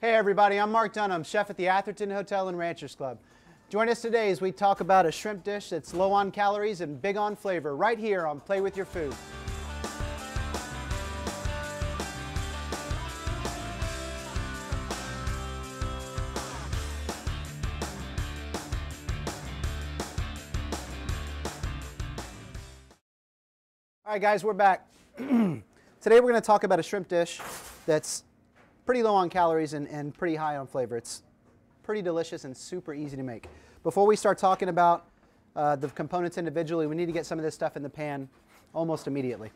Hey everybody, I'm Marc Dunham, chef at the Atherton Hotel and Ranchers Club. Join us today as we talk about a shrimp dish that's low on calories and big on flavor right here on Play With Your Food. All right guys, we're back. Today we're going to talk about a shrimp dish that's pretty low on calories and pretty high on flavor. It's pretty delicious and super easy to make. Before we start talking about the components individually, we need to get some of this stuff in the pan almost immediately.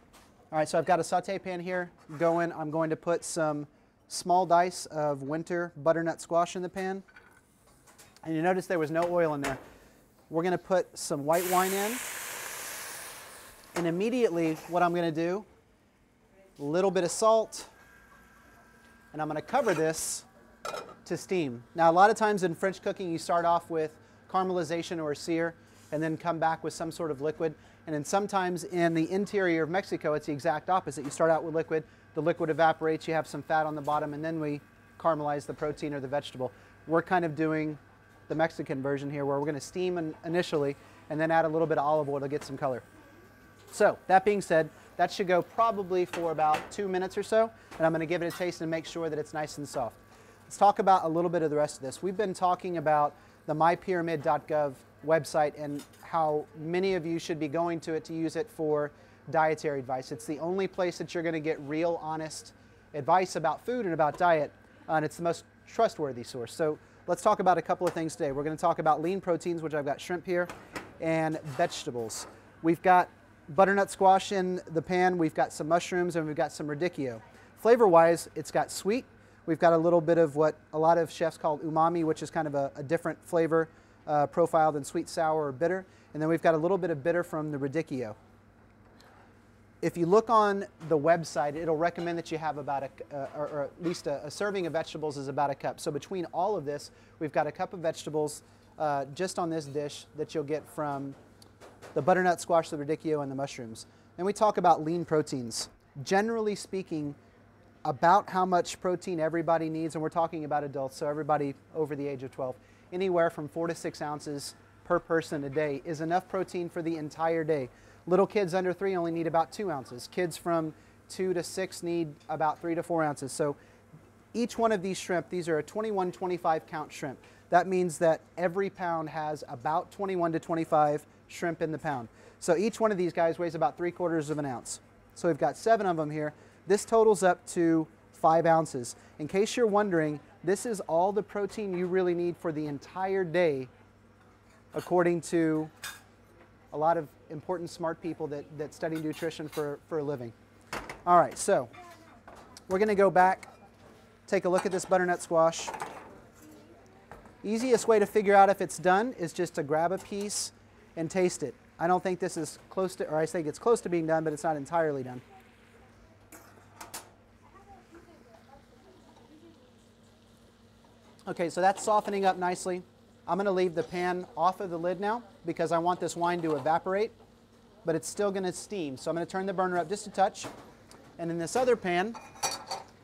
All right, so I've got a saute pan here going. I'm going to put some small dice of winter butternut squash in the pan. And you notice there was no oil in there. We're going to put some white wine in. And immediately what I'm going to do, a little bit of salt, and I'm going to cover this to steam. Now a lot of times in French cooking you start off with caramelization or sear and then come back with some sort of liquid. And then sometimes in the interior of Mexico it's the exact opposite. You start out with liquid, the liquid evaporates, you have some fat on the bottom, and then we caramelize the protein or the vegetable. We're kind of doing the Mexican version here where we're going to steam initially and then add a little bit of olive oil to get some color. So that being said, that should go probably for about 2 minutes or so, and I'm going to give it a taste and make sure that it's nice and soft. Let's talk about a little bit of the rest of this. We've been talking about the mypyramid.gov website and how many of you should be going to it to use it for dietary advice. It's the only place that you're going to get real, honest advice about food and about diet, and it's the most trustworthy source. So let's talk about a couple of things today. We're going to talk about lean proteins, which I've got shrimp here, and vegetables. We've got butternut squash in the pan, we've got some mushrooms, and we've got some radicchio. Flavor-wise, it's got sweet. We've got a little bit of what a lot of chefs call umami, which is kind of a different flavor profile than sweet, sour, or bitter. And then we've got a little bit of bitter from the radicchio. If you look on the website, it'll recommend that you have about or at least a serving of vegetables is about a cup. So between all of this, we've got a cup of vegetables just on this dish that you'll get from the butternut squash, the radicchio, and the mushrooms. Then we talk about lean proteins. Generally speaking, about how much protein everybody needs, and we're talking about adults, so everybody over the age of 12, anywhere from 4 to 6 ounces per person a day is enough protein for the entire day. Little kids under 3 only need about 2 ounces. Kids from 2 to 6 need about 3 to 4 ounces. So each one of these shrimp, these are a 21, 25 count shrimp. That means that every pound has about 21 to 25 shrimp in the pound. So each one of these guys weighs about 3/4 of an ounce. So we've got 7 of them here. This totals up to 5 ounces. In case you're wondering, this is all the protein you really need for the entire day, according to a lot of important smart people that study nutrition for a living. All right, so we're going to go back, take a look at this butternut squash. Easiest way to figure out if it's done is just to grab a piece and taste it. I don't think this is close to, or I think it's close to being done, but it's not entirely done. Okay, so that's softening up nicely. I'm going to leave the pan off of the lid now because I want this wine to evaporate, but it's still going to steam. So I'm going to turn the burner up just a touch. And in this other pan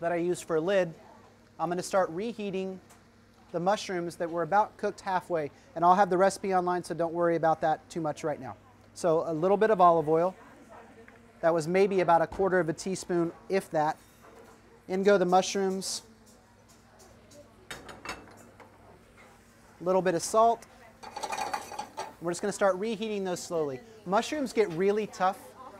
that I use for a lid, I'm going to start reheating the mushrooms that were about cooked halfway. And I'll have the recipe online, so don't worry about that too much right now. So a little bit of olive oil. That was maybe about 1/4 teaspoon, if that. In go the mushrooms. A little bit of salt. We're just going to start reheating those slowly. Mushrooms get really tough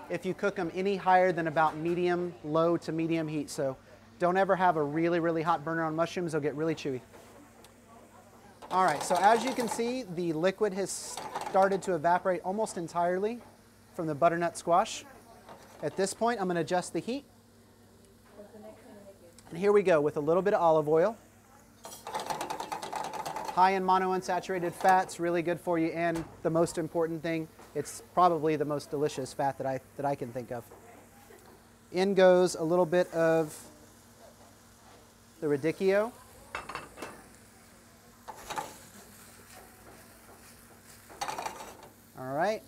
if you cook them any higher than about medium, low to medium heat. So don't ever have a really, really hot burner on mushrooms. They'll get really chewy. All right, so as you can see, the liquid has started to evaporate almost entirely from the butternut squash. At this point, I'm going to adjust the heat. And here we go with a little bit of olive oil. High in monounsaturated fats, really good for you, and the most important thing, it's probably the most delicious fat that I can think of. In goes a little bit of the radicchio. All right,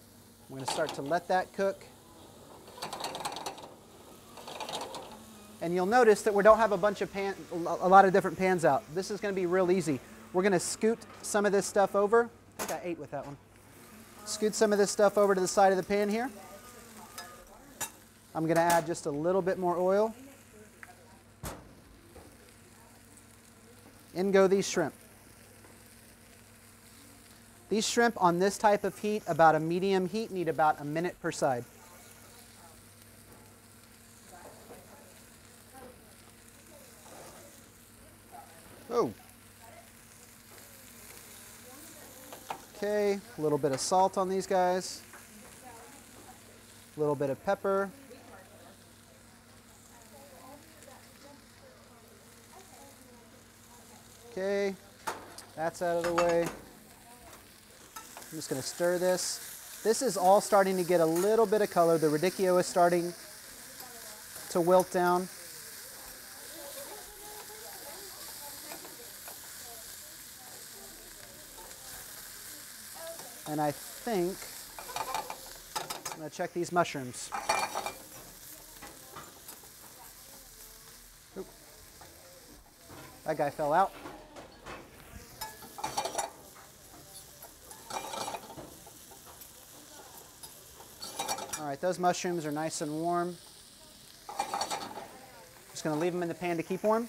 I'm going to start to let that cook. And you'll notice that we don't have a lot of different pans out. This is going to be real easy. We're going to scoot some of this stuff over. I think I ate with that one. Scoot some of this stuff over to the side of the pan here. I'm going to add just a little bit more oil. In go these shrimp. These shrimp on this type of heat, about a medium heat, need about a minute per side. Oh. Okay, a little bit of salt on these guys. A little bit of pepper. Okay, that's out of the way. I'm just going to stir this. This is all starting to get a little bit of color. The radicchio is starting to wilt down. And I think I'm going to check these mushrooms. Oop. That guy fell out. All right, those mushrooms are nice and warm. Just going to leave them in the pan to keep warm.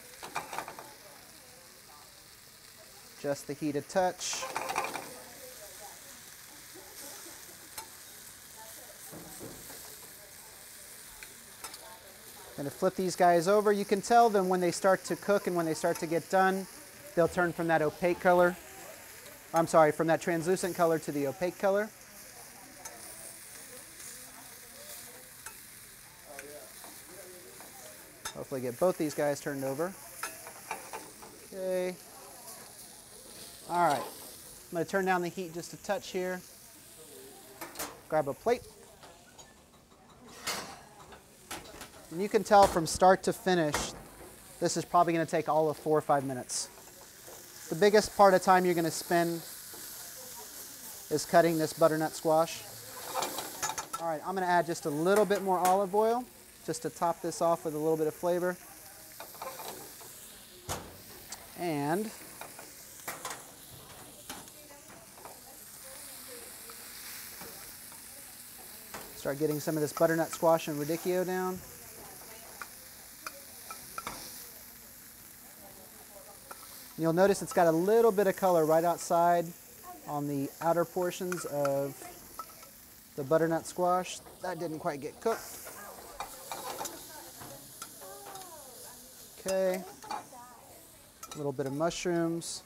Just the heat a touch. Going to flip these guys over. You can tell them when they start to cook and when they start to get done, they'll turn from that opaque color. I'm sorry, from that translucent color to the opaque color. Hopefully get both these guys turned over. Okay. All right. I'm going to turn down the heat just a touch here. Grab a plate. And you can tell from start to finish, this is probably going to take all of 4 or 5 minutes. The biggest part of time you're going to spend is cutting this butternut squash. All right, I'm going to add just a little bit more olive oil just to top this off with a little bit of flavor. And start getting some of this butternut squash and radicchio down. You'll notice it's got a little bit of color right outside on the outer portions of the butternut squash. That didn't quite get cooked. Okay, a little bit of mushrooms.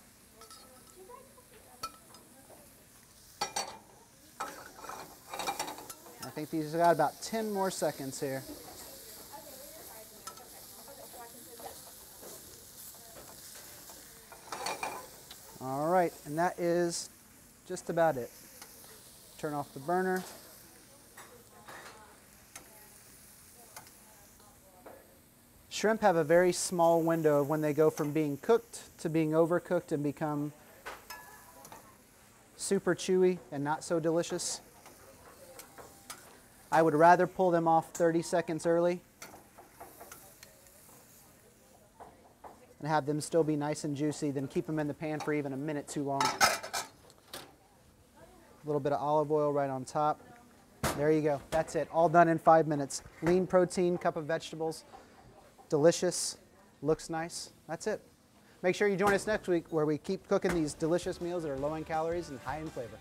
I think these have got about 10 more seconds here. All right, and that is just about it. Turn off the burner. Shrimp have a very small window of when they go from being cooked to being overcooked and become super chewy and not so delicious. I would rather pull them off 30 seconds early and have them still be nice and juicy than keep them in the pan for even a minute too long. A little bit of olive oil right on top. There you go. That's it. All done in 5 minutes. Lean protein, cup of vegetables. Delicious, looks nice. That's it. Make sure you join us next week where we keep cooking these delicious meals that are low in calories and high in flavor.